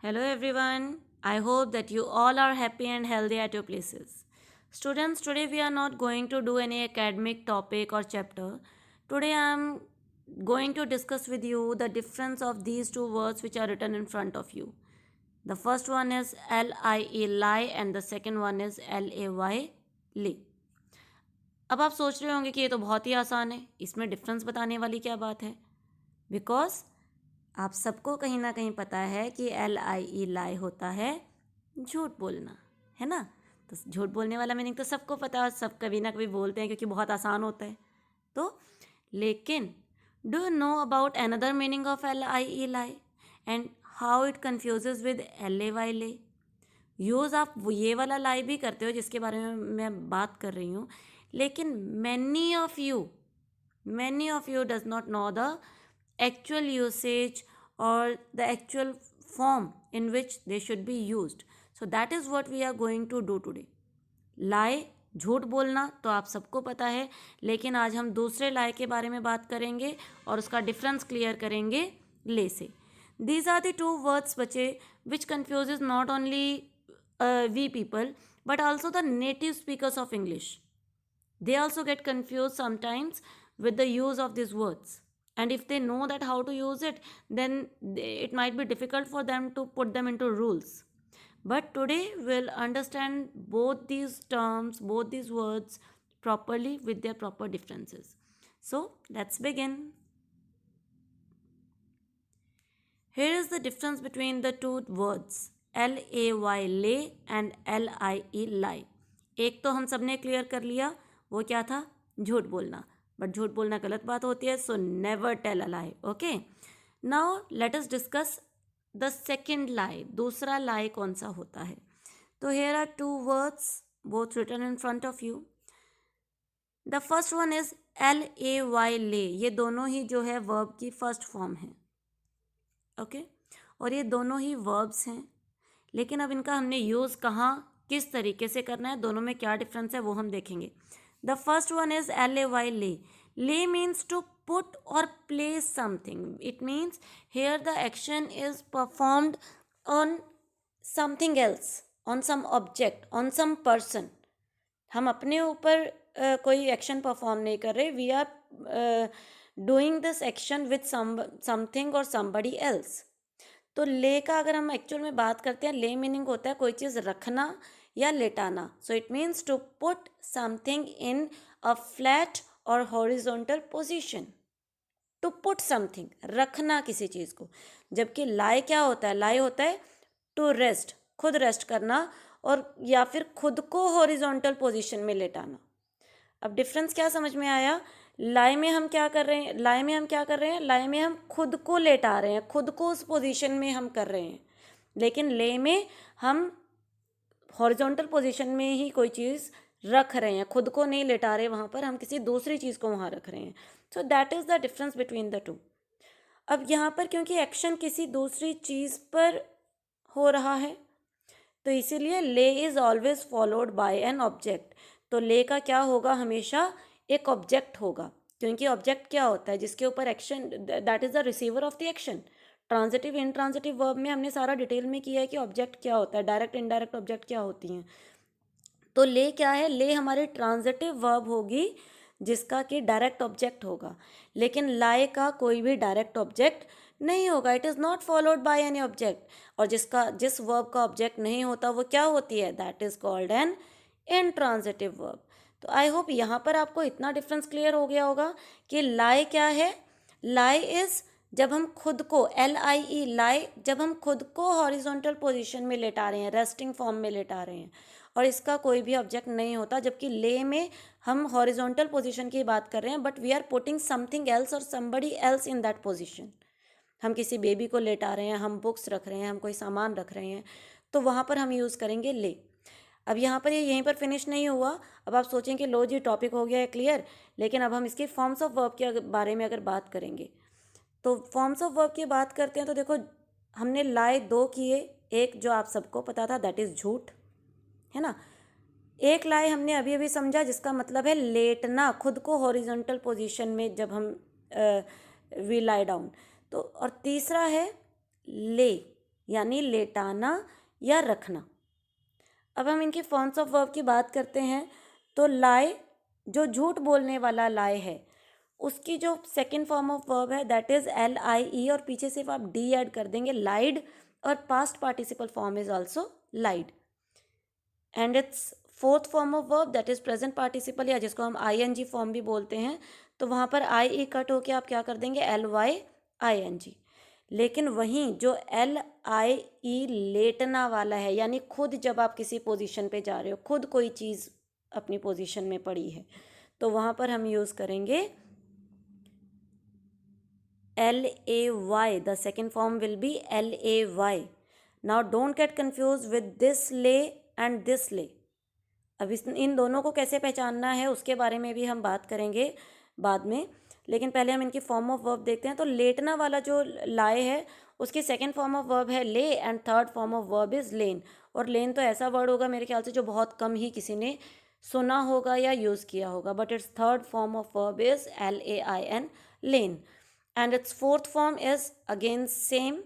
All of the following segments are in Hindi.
Hello everyone. I hope that you all are happy and healthy at your places. Students, today we are not going to do any academic topic or chapter. Today I am going to discuss with you the difference of these two words which are written in front of you. The first one is LIE lie and the second one is LAY lee. अब आप सोच रहे होंगे कि ये तो बहुत ही आसान है, इसमें डिफरेंस बताने वाली क्या बात है? बिकॉज आप सबको कहीं ना कहीं पता है कि LIE लाई होता है झूठ बोलना, है ना? तो झूठ बोलने वाला मीनिंग तो सबको पता है, सब कभी ना कभी बोलते हैं क्योंकि बहुत आसान होता है। तो लेकिन do you know about another meaning of LIE lie and how it confuses with LAY lay? Use आप ये वाला लाई भी करते हो जिसके बारे में मैं बात कर रही हूँ, लेकिन many of you does not know the actual usage or the actual form in which they should be used. So that is what we are going to do today. lie झूठ बोलना तो आप सबको पता है, लेकिन आज हम दूसरे lie के बारे में बात करेंगे और उसका डिफरेंस क्लियर करेंगे ले से. These are the two words बच्चे which confuses not only we people but also the native speakers of English. They also get confused sometimes with the use of these words. And if they know that how to use it, then it might be difficult for them to put them into rules. But today we'll understand both these terms, both these words properly with their proper differences. So let's begin. Here is the difference between the two words LAY lay and LIE lie. एक तो हम सब ने क्लियर कर लिया, वो क्या था? झूठ बोलना. बट झूठ बोलना गलत बात होती है, so never tell a lie. Okay, now let us discuss the second lie. दूसरा लाई कौन सा होता है? तो here are two words both written in front of you. The first one is LAY lay. ये दोनों ही जो है वर्ब की फर्स्ट फॉर्म है. ओके, और ये दोनों ही वर्ब्स हैं, लेकिन अब इनका हमने यूज़ कहाँ किस तरीके से करना है, दोनों में क्या डिफरेंस है वो हम देखेंगे. The first one is LAY lay. Lay means to put or place something. It means here the action is performed on something else, on some object, on some person. हम अपने ऊपर कोई एक्शन परफॉर्म नहीं कर रहे, we are doing this action with something or somebody else. तो ले का अगर हम एक्चुअल में बात करते हैं, ले मीनिंग होता है कोई चीज़ रखना या लेटाना. So it means to put something in a flat और horizontal position. To put something, रखना किसी चीज़ को. जबकि लाई क्या होता है? लाई होता है टू रेस्ट, खुद रेस्ट करना, और या फिर खुद को हॉरिजॉन्टल पोजीशन में लेटाना. अब डिफरेंस क्या समझ में आया? लाई में हम क्या कर रहे हैं? लाई में हम खुद को लेटा रहे हैं, खुद को उस पोजीशन में हम कर रहे हैं. लेकिन ले में हम हॉरिजॉन्टल पोजीशन में ही कोई चीज़ रख रहे हैं, खुद को नहीं लेटा रहे वहाँ पर, हम किसी दूसरी चीज़ को वहाँ रख रहे हैं. So that is the difference between the two. अब यहाँ पर क्योंकि एक्शन किसी दूसरी चीज़ पर हो रहा है, तो इसीलिए ले is always followed by an object. तो ले का क्या होगा? हमेशा एक ऑब्जेक्ट होगा, क्योंकि ऑब्जेक्ट क्या होता है? जिसके ऊपर action, that is the receiver of the action. Transitive intransitive verb में हमने सारा डिटेल में किया है कि ऑब्जेक्ट क्या होता है, डायरेक्ट इनडायरेक्ट ऑब्जेक्ट क्या होती हैं. तो ले क्या है? ले हमारी ट्रांजिटिव वर्ब होगी जिसका कि डायरेक्ट ऑब्जेक्ट होगा. लेकिन लाई का कोई भी डायरेक्ट ऑब्जेक्ट नहीं होगा. It is not followed by any object. और जिस वर्ब का ऑब्जेक्ट नहीं होता वो क्या होती है? That is called an intransitive verb. तो आई होप यहाँ पर आपको इतना डिफरेंस क्लियर हो गया होगा कि लाई क्या है. लाई इज जब हम खुद को, LIE लाई, जब हम खुद को हॉरिजॉन्टल पोजीशन में लेटा रहे हैं, रेस्टिंग फॉर्म में लेटा रहे हैं, और इसका कोई भी ऑब्जेक्ट नहीं होता. जबकि ले में हम हॉरिजॉन्टल पोजीशन की बात कर रहे हैं, but we are putting something else और somebody else in that position. हम किसी बेबी को लेटा रहे हैं, हम बुक्स रख रहे हैं, हम कोई सामान रख रहे हैं, तो वहाँ पर हम यूज़ करेंगे ले. अब यहाँ पर ये यहीं पर फिनिश नहीं हुआ. अब आप सोचें कि लो जी टॉपिक हो गया है क्लियर, लेकिन अब हम इसके फॉर्म्स ऑफ वर्ब के बारे में अगर बात करेंगे, तो फॉर्म्स ऑफ वर्ब की बात करते हैं तो देखो, हमने लाई दो किए. एक जो आप सबको पता था, दैट इज़ झूठ, है ना. एक लाई हमने अभी अभी समझा जिसका मतलब है लेटना, खुद को हॉरिजॉन्टल पोजीशन में जब हम वी लाई डाउन. तो और तीसरा है ले. यानी लेटाना या रखना। अब हम इनके फॉर्म्स ऑफ वर्ब की बात करते हैं तो लाई, जो झूठ बोलने वाला लाई है, उसकी जो सेकेंड फॉर्म ऑफ वर्ब है दैट इज LIE, और पीछे सिर्फ आप डी ऐड कर देंगे, लाइड, और past participle form is also laid. And its fourth form of verb that is present participle, या जिसको हम ING फॉर्म भी बोलते हैं, तो वहाँ पर IE कट होके आप क्या कर देंगे, LYING। लेकिन वहीं जो LIE लेटना वाला है, यानी खुद जब आप किसी पोजीशन पे जा रहे हो, खुद कोई चीज़ अपनी पोजीशन में पड़ी है, तो वहाँ पर हम यूज़ करेंगे LAY. The second form will be LAY. Now don't get confused with this lay and this lay. अब इन दोनों को कैसे पहचानना है उसके बारे में भी हम बात करेंगे बाद में, लेकिन पहले हम इनकी फॉर्म ऑफ वर्ब देखते हैं। तो लेटना वाला जो लाए है उसकी सेकेंड फॉर्म ऑफ वर्ब है lay, and third form of verb is lain. और लेन तो ऐसा वर्ड होगा मेरे ख्याल से जो बहुत कम ही किसी ने सुना होगा या यूज़ किया होगा, but it's third form of verb is LAIN, lane. And its fourth form is again same,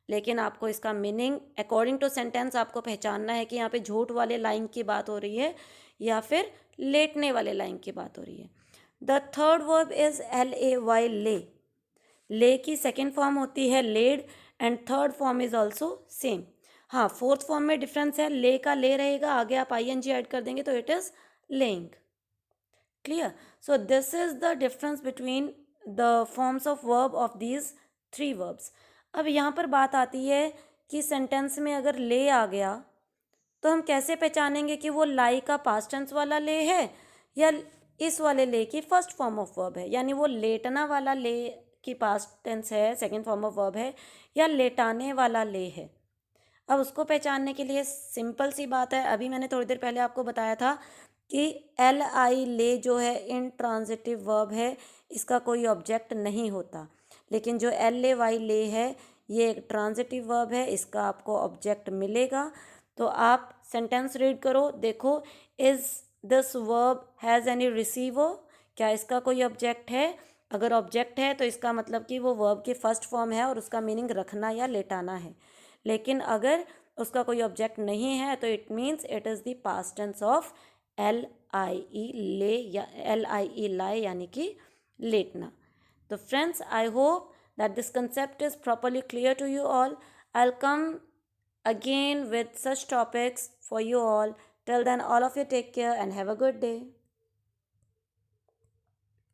लेकिन आपको इसका मीनिंग अकॉर्डिंग टू सेंटेंस आपको पहचानना है कि यहाँ पे झूठ वाले लाइन की बात हो रही है या फिर लेटने वाले लाइन की बात हो रही है। The third verb is LAY, lay. Lay की सेकेंड फॉर्म होती है laid, and third form is also same. हाँ, फोर्थ फॉर्म में डिफरेंस है, ले का ले रहेगा, आगे आप ING ऐड कर देंगे तो it is laying. Clear? So this is the difference between the forms of verb of these three verbs. अब यहाँ पर बात आती है कि सेंटेंस में अगर ले आ गया तो हम कैसे पहचानेंगे कि वो लाई का पास्ट टेंस वाला ले है या इस वाले ले की फर्स्ट फॉर्म ऑफ वर्ब है, यानी वो लेटना वाला ले की पास्ट टेंस है, सेकेंड फॉर्म ऑफ वर्ब है, या लेटाने वाला ले है। अब उसको पहचानने के लिए सिंपल सी बात है, अभी मैंने थोड़ी देर पहले आपको बताया था कि LI ले जो है इंट्रांजिटिव वर्ब है, इसका कोई ऑब्जेक्ट नहीं होता, लेकिन जो LAY ले है ये एक ट्रांजिटिव वर्ब है, इसका आपको ऑब्जेक्ट मिलेगा। तो आप सेंटेंस रीड करो, देखो is this verb has any receiver, क्या इसका कोई ऑब्जेक्ट है? अगर ऑब्जेक्ट है तो इसका मतलब कि वो वर्ब की फर्स्ट फॉर्म है और उसका मीनिंग रखना या लेटाना है। लेकिन अगर उसका कोई ऑब्जेक्ट नहीं है तो it means it is the past tense of LIE lay या LIE लाई, यानी कि लेटना। तो friends, I hope that this concept is properly clear to you all. I'll come again with such topics for you all. Till then, all of you take care and have a good day.